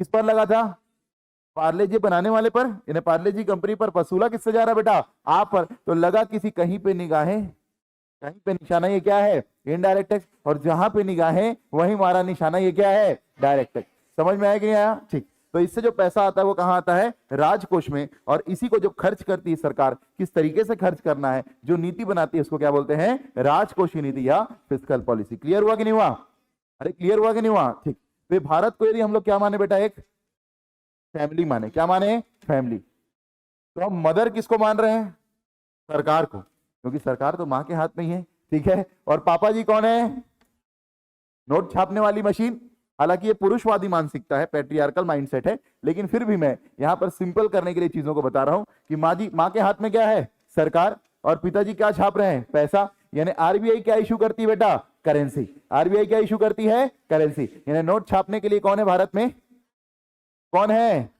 किस पर लगा था? पार्ले जी बनाने वाले पर, यानी पार्ले जी कंपनी पर। वसूला किससे जा रहा है बेटा? आप पर। तो लगा किसी, कहीं पे निगाहें, कहीं पे निशाना, ये क्या है? Indirect tax. और जहां पे निगाहें वहीं हमारा निशाना, ये क्या है? Direct tax. समझ में आया कि नहीं आया? ठीक। तो इससे जो पैसा आता है वो कहां आता है? राजकोष में। और इसी को जो खर्च करती है सरकार, किस तरीके से खर्च करना है, जो नीति बनाती है, उसको क्या बोलते हैं? राजकोषीय नीति या फिस्कल पॉलिसी। क्लियर हुआ कि नहीं हुआ? अरे क्लियर हुआ कि नहीं हुआ? ठीक। तो भारत को यदि हम लोग क्या माने बेटा? एक फैमिली माने। क्या माने? फैमिली। तो हम मदर किसको मान रहे हैं? सरकार को, क्योंकि सरकार तो मां के हाथ में ही है। ठीक है। और पापा जी कौन है? नोट छापने वाली मशीन। हालांकि ये पुरुषवादी मानसिकता है, पैट्रियार्कल माइंडसेट है, लेकिन फिर भी मैं यहां पर सिंपल करने के लिए चीजों को बता रहा हूं कि मां के हाथ में क्या है? सरकार। और पिताजी क्या छाप रहे हैं? पैसा। यानी आरबीआई क्या इशू करती है बेटा? करेंसी। आरबीआई क्या इशू करती है? करेंसी। यानी नोट छापने के लिए कौन है भारत में? कौन है?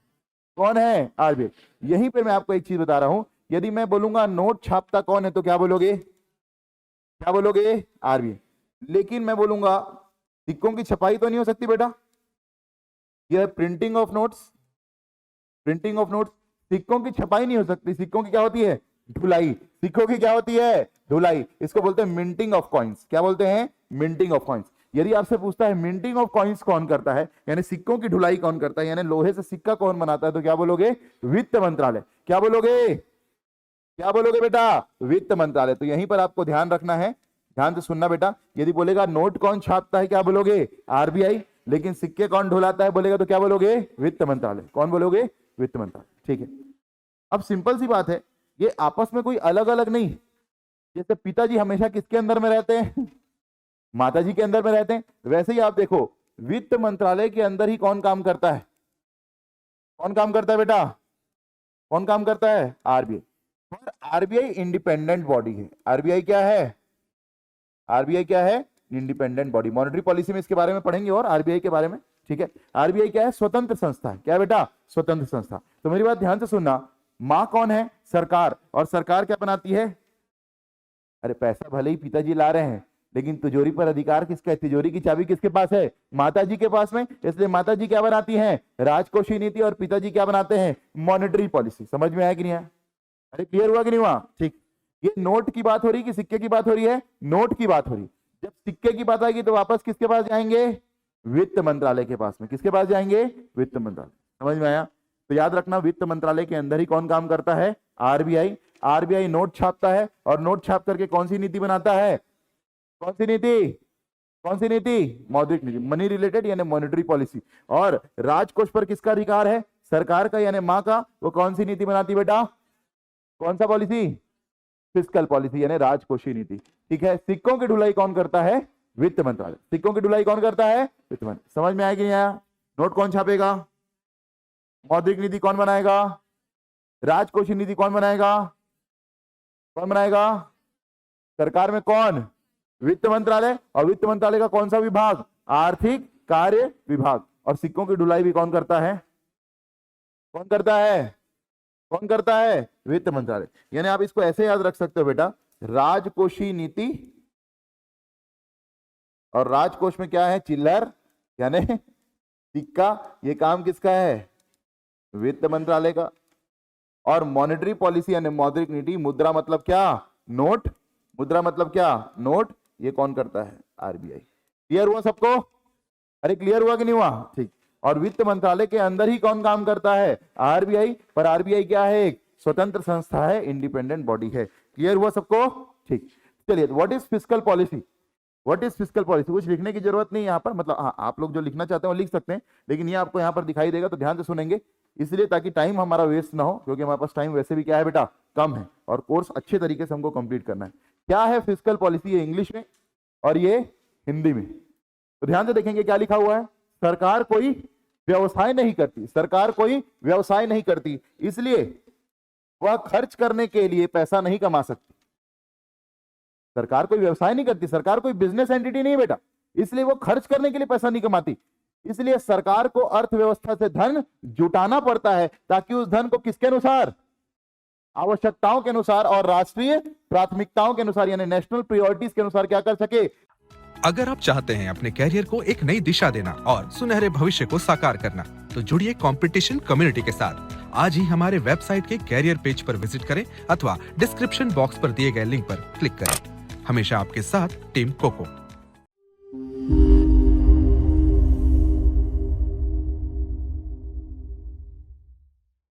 कौन है? आरबीआई। यहीं पर मैं आपको एक चीज बता रहा हूं, यदि मैं बोलूंगा नोट छापता कौन है, तो क्या बोलोगे? क्या बोलोगे? आरबीआई। लेकिन मैं बोलूंगा सिक्कों की छपाई तो नहीं हो सकती बेटा, यह printing of notes. Printing of notes. सिक्कों की छपाई नहीं हो सकती। सिक्कों की क्या होती है? ढुलाई। सिक्कों की क्या होती है? ढुलाई। इसको बोलते हैं मिंटिंग ऑफ कॉइन्स। क्या बोलते हैं? Minting of coins. यदि आपसे पूछता है मिंटिंग ऑफ कॉइन्स कौन करता है, यानी सिक्कों की ढुलाई कौन करता है, यानी लोहे से सिक्का कौन बनाता है, तो क्या बोलोगे? वित्त मंत्रालय। क्या बोलोगे? क्या बोलोगे बेटा? वित्त मंत्रालय। तो यहीं पर आपको ध्यान रखना है, ध्यान से सुनना बेटा। यदि बोलेगा नोट कौन छापता है, क्या बोलोगे? आरबीआई। लेकिन सिक्के कौन ढुलाता है बोलेगा तो क्या बोलोगे? वित्त मंत्रालय। कौन बोलोगे? वित्त मंत्रालय। ठीक है। अब सिंपल सी बात है, ये आपस में कोई अलग अलग नहीं। जैसे पिताजी हमेशा किसके अंदर में रहते हैं? माताजी के अंदर में रहते हैं। वैसे ही आप देखो, वित्त मंत्रालय के अंदर ही कौन काम करता है? कौन काम करता है बेटा? कौन काम करता है? आरबीआई। और आरबीआई इंडिपेंडेंट बॉडी है। आरबीआई क्या है? आरबीआई क्या है? Independent body. मॉनेटरी पॉलिसी में इसके बारे में पढ़ेंगे और आरबीआई के बारे में। ठीक है। आरबीआई क्या है? स्वतंत्र संस्था है। क्या है बेटा? स्वतंत्र संस्था। तो मेरी बात ध्यान से सुनना, मां कौन है? सरकार। और सरकार क्या बनाती है? अरे पैसा भले ही पिताजी ला रहे हैं, लेकिन तिजोरी पर अधिकार किसका है? तिजोरी की चाबी किसके पास है? माताजी के पास में। इसलिए माताजी क्या बनाती हैं? राजकोषीय नीति। और पिताजी क्या बनाते हैं? Monetary policy. समझ में आया कि नहीं आया? अरे क्लियर हुआ कि नहीं हुआ? ठीक। ये नोट की बात हो रही कि सिक्के की बात हो रही है? नोट की बात हो रही। जब सिक्के की बात आएगी तो वापस किसके पास जाएंगे? वित्त मंत्रालय के पास में। किसके पास जाएंगे? वित्त मंत्रालय। समझ में आया? तो याद रखना, वित्त मंत्रालय के अंदर ही कौन काम करता है? आरबीआई। आरबीआई नोट छापता है, और नोट छाप करके कौन सी नीति बनाता है? कौन सी नीति? कौन सी नीति? मौद्रिक नीति, मनी रिलेटेड यानी मॉनेटरी पॉलिसी। और राजकोष पर किसका अधिकार है? सरकार का, यानी मां का। वो कौन सी नीति बनाती बेटा? कौन सा पॉलिसी? फिस्कल पॉलिसी, यानी राजकोषीय नीति। ठीक है। सिक्कों की ढुलाई कौन करता है? वित्त मंत्रालय। सिक्कों की ढुलाई कौन करता है? वित्त मंत्रालय। समझ में आया कि नहीं आया? नोट कौन छापेगा? मौद्रिक नीति कौन बनाएगा? राजकोषीय नीति कौन बनाएगा? कौन बनाएगा? सरकार में कौन? वित्त मंत्रालय। और वित्त मंत्रालय का कौन सा विभाग? आर्थिक कार्य विभाग। और सिक्कों की ढुलाई भी कौन करता है? कौन करता है? कौन करता है? वित्त मंत्रालय। यानी आप इसको ऐसे याद रख सकते हो बेटा, राजकोषीय नीति, और राजकोष में क्या है? चिल्लर यानी सिक्का। ये काम किसका है? वित्त मंत्रालय का। और मॉनेटरी पॉलिसी यानी मौद्रिक नीति, मुद्रा मतलब क्या? नोट। मुद्रा मतलब क्या? नोट। ये कौन करता है? आरबीआई। क्लियर हुआ सबको? अरे क्लियर हुआ कि नहीं हुआ? ठीक। और वित्त मंत्रालय के अंदर ही कौन काम करता है? आरबीआई। पर आरबीआई क्या है? एक स्वतंत्र संस्था है, इंडिपेंडेंट बॉडी है। क्लियर हुआ सबको? ठीक। चलिए, what is fiscal policy? What is fiscal policy? कुछ लिखने की जरूरत नहीं है यहाँ पर, मतलब हाँ, आप लोग जो लिखना चाहते हैं वो लिख सकते हैं, लेकिन ये आपको यहाँ पर दिखाई देगा, तो ध्यान से सुनेंगे, इसलिए ताकि टाइम हमारा वेस्ट ना हो, क्योंकि हमारे पास टाइम वैसे भी क्या है बेटा? कम है, और कोर्स अच्छे तरीके से हमको कंप्लीट करना है। क्या है फिस्कल पॉलिसी? ये इंग्लिश में और ये हिंदी में। तो ध्यान से देखेंगे क्या लिखा हुआ है। सरकार कोई व्यवसाय नहीं करती। सरकार कोई व्यवसाय नहीं करती, इसलिए वह खर्च करने के लिए पैसा नहीं कमा सकती। सरकार कोई व्यवसाय नहीं करती, सरकार कोई बिजनेस एंटिटी नहीं बेटा, इसलिए वो खर्च करने के लिए पैसा नहीं कमाती। इसलिए सरकार को अर्थव्यवस्था से धन जुटाना पड़ता है, ताकि उस धन को किसके अनुसार? आवश्यकताओं के अनुसार और राष्ट्रीय प्राथमिकताओं के अनुसार, यानी नेशनल प्रायोरिटीज के अनुसार क्या कर सके? अगर आप चाहते हैं अपने कैरियर को एक नई दिशा देना और सुनहरे भविष्य को साकार करना, तो जुड़िए कंपटीशन कम्युनिटी के साथ। आज ही हमारे वेबसाइट के कैरियर पेज पर विजिट करें अथवा डिस्क्रिप्शन बॉक्स पर दिए गए लिंक पर क्लिक करें। हमेशा आपके साथ टीम कोको।